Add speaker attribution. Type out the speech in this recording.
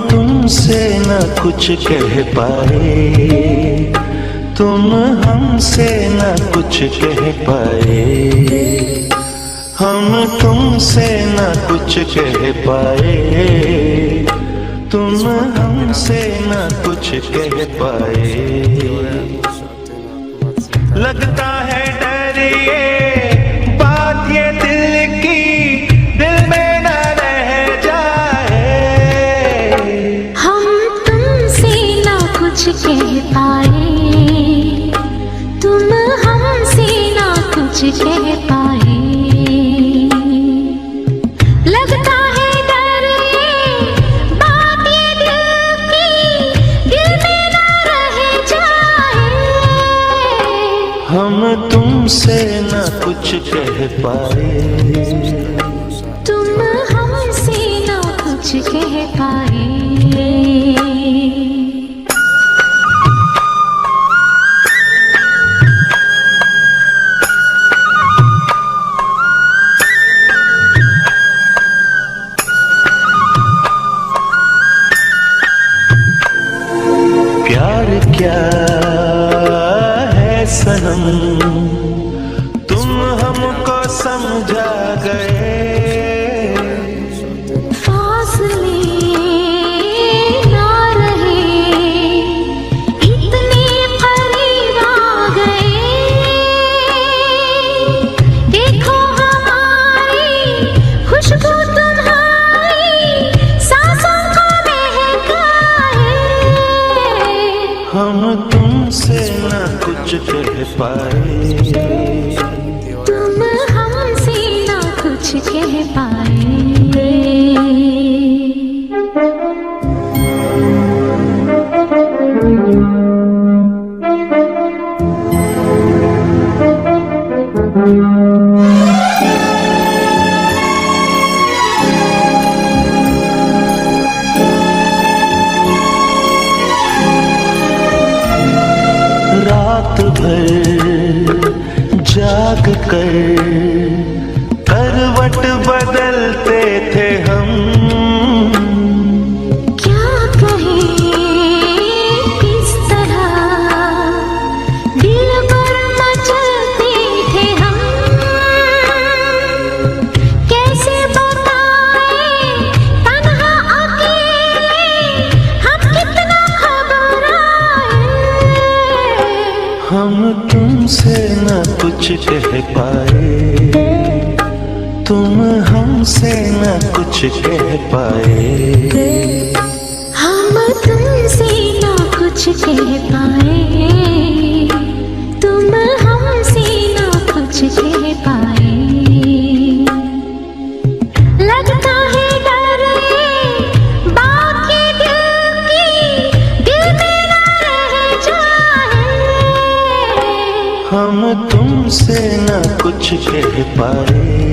Speaker 1: तुमसे न कुछ कह पाए, तुम हमसे न कुछ कह पाए। हम तुमसे न कुछ कह पाए, तुम हमसे न कुछ कह पाए। लगता है डर ये बात ये दिल की, दिल में न रह जाए।
Speaker 2: हम तुमसे न कुछ कह पाए, तुम हमसे न कुछ कह पाए। लगता है डर ये बात ये दिल की, दिल में न रह जाए।
Speaker 1: हम तुमसे न कुछ कह पाए,
Speaker 2: तुम हमसे न कुछ कह पाए।
Speaker 1: प्यार क्या है सनम, तुम हमको समझा गए।
Speaker 2: फासले ना रहे, इतने करीब आ गए। देखो हमारी खुशबू तुम्हारी सांसों को महकाए।
Speaker 1: हम तुमसे न कुछ कह पाए,
Speaker 2: तुम हमसे ना कुछ कह पाए।
Speaker 1: रात भर जाग कर करवट बदलते थे हम।
Speaker 2: क्या कहें किस तरह दिल पर मचलते थे हम। कैसे बताएं तन्हा अकेले हम कितना घबराए।
Speaker 1: हम तुमसे न कुछ कह पाए, तुम हमसे न कुछ कह पाए।
Speaker 2: हम तुमसे ना कुछ कह पाए, तुम हमसे ना कुछ कह पाए। लगता है डर ये बात ये दिल की, दिल में न रह जाए।
Speaker 1: हम तुमसे न कुछ कह पाए,